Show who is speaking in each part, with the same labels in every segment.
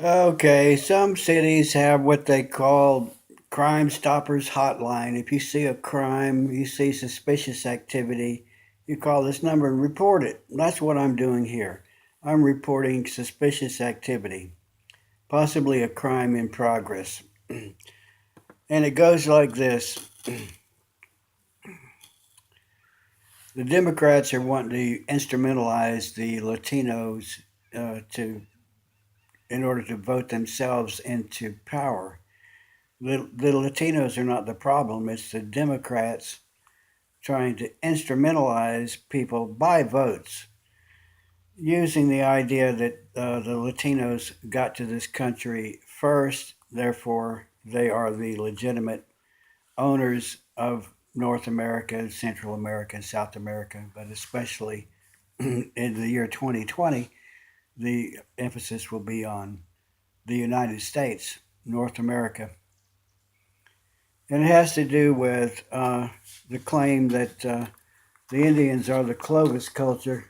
Speaker 1: Okay, some cities have what they call Crime Stoppers Hotline. If you see a crime, you see suspicious activity, you call this number and report it. That's what I'm doing here. I'm reporting suspicious activity, possibly a crime in progress. And it goes like this. The Democrats are wanting to instrumentalize the Latinos to in order to vote themselves into power. The Latinos are not the problem. It's the Democrats trying to instrumentalize people by votes, using the idea that the Latinos got to this country first, therefore they are the legitimate owners of North America, Central America, and South America, but especially in the year 2020, the emphasis will be on the United States, North America. And it has to do with the claim that the Indians are the Clovis culture.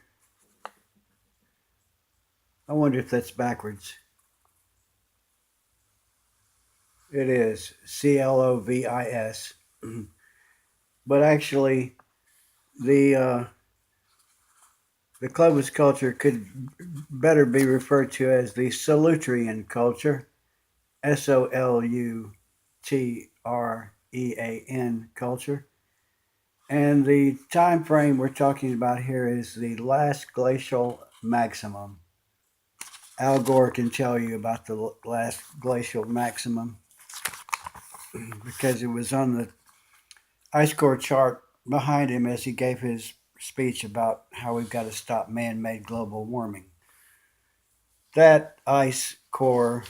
Speaker 1: I wonder if that's backwards. It is Clovis. But actually, the uh, the Clovis culture could better be referred to as the Solutrean culture, Solutrean culture. And the time frame we're talking about here is the last glacial maximum. Al Gore can tell you about the last glacial maximum because it was on the ice core chart behind him as he gave his speech about how we've got to stop man made global warming. That ice core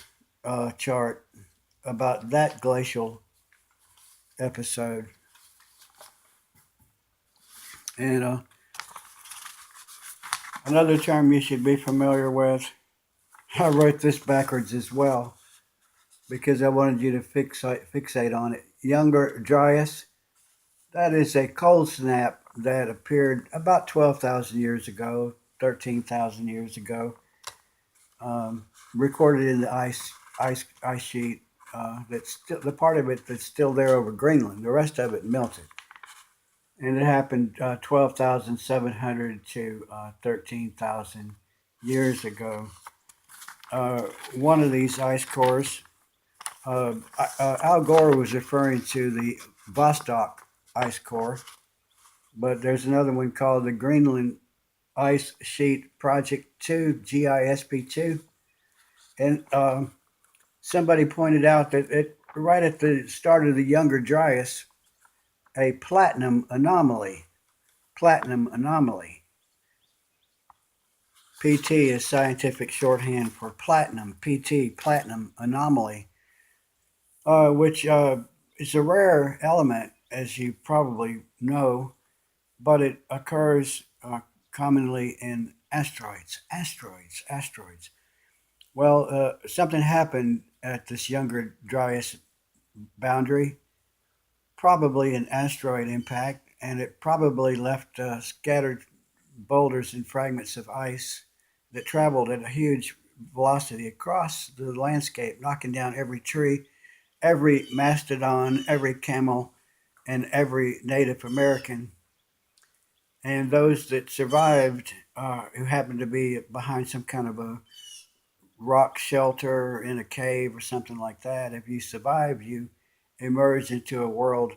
Speaker 1: chart about that glacial episode. And another term you should be familiar with, I wrote this backwards as well because I wanted you to fixate on it. Younger Dryas, that is a cold snap that appeared about 12,000 years ago, 13,000 years ago, recorded in the ice sheet. That's still the part of it that's still there over Greenland. The rest of it melted, and it happened 12,700 to 13,000 years ago. One of these ice cores, Al Gore was referring to the Vostok ice core, but there's another one called the Greenland Ice Sheet Project 2, GISP2. And somebody pointed out that right at the start of the Younger Dryas, a platinum anomaly. PT is scientific shorthand for platinum, PT, platinum anomaly, which is a rare element, as you probably know, but it occurs commonly in asteroids. Well, something happened at this Younger Dryas boundary, probably an asteroid impact, and it probably left scattered boulders and fragments of ice that traveled at a huge velocity across the landscape, knocking down every tree, every mastodon, every camel, and every Native American. And those that survived, who happened to be behind some kind of a rock shelter in a cave or something like that, if you survived, you emerged into a world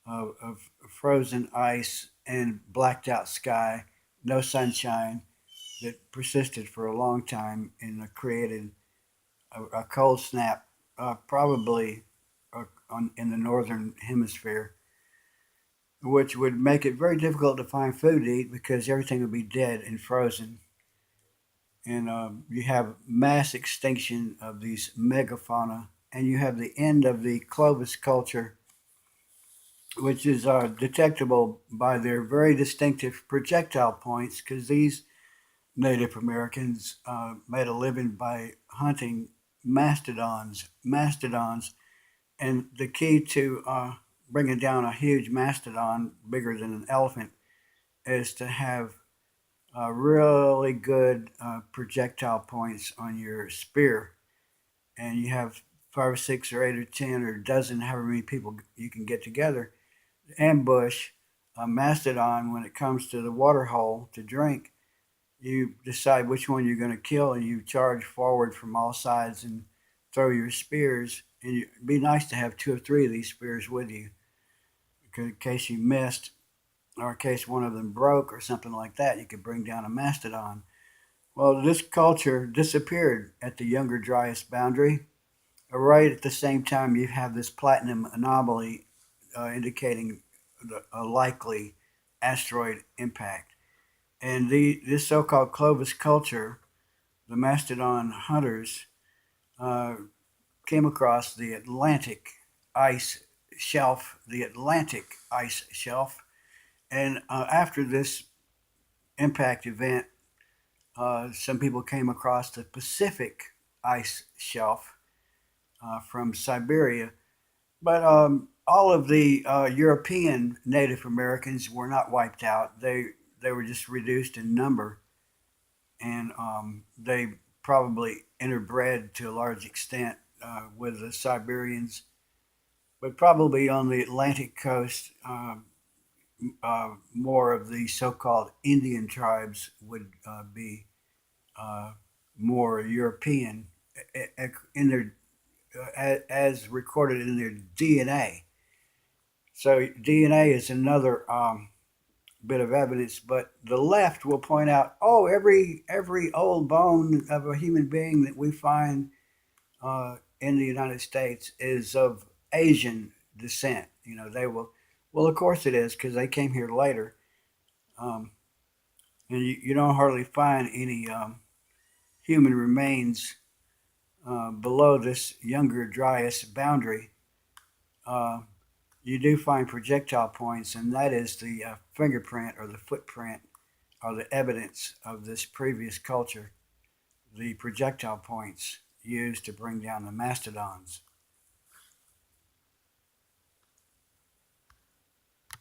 Speaker 1: of frozen ice and blacked out sky, no sunshine, that persisted for a long time and created a cold snap, probably in the northern hemisphere, which would make it very difficult to find food to eat because everything would be dead and frozen. And you have mass extinction of these megafauna, and you have the end of the Clovis culture, which is detectable by their very distinctive projectile points, because these Native Americans made a living by hunting mastodons, and the key to bringing down a huge mastodon bigger than an elephant is to have really good projectile points on your spear. and you have five or six or eight or 10 or a dozen, however many people you can get together, ambush a mastodon when it comes to the water hole to drink. You decide which one you're going to kill, and you charge forward from all sides and throw your spears. And it'd be nice to have two or three of these spears with you, in case you missed, or in case one of them broke or something like that. You could bring down a mastodon. Well, this culture disappeared at the Younger Dryas boundary. Right at the same time, you have this platinum anomaly indicating a likely asteroid impact. And this so-called Clovis culture, the mastodon hunters, uh, came across the Atlantic ice shelf, and after this impact event, some people came across the Pacific ice shelf from Siberia. But all of the European Native Americans were not wiped out. They were just reduced in number, and they probably interbred to a large extent with the Siberians. But probably on the Atlantic coast, more of the so-called Indian tribes would be uh, more European in their as recorded in their DNA. So DNA is another bit of evidence, but the left will point out, oh, every old bone of a human being that we find in the United States is of Asian descent. They will, well, of course it is because they came here later, um, and you don't hardly find any human remains below this Younger Dryas boundary. Uh, you do find projectile points, and that is the fingerprint or the footprint or the evidence of this previous culture, the projectile points used to bring down the mastodons.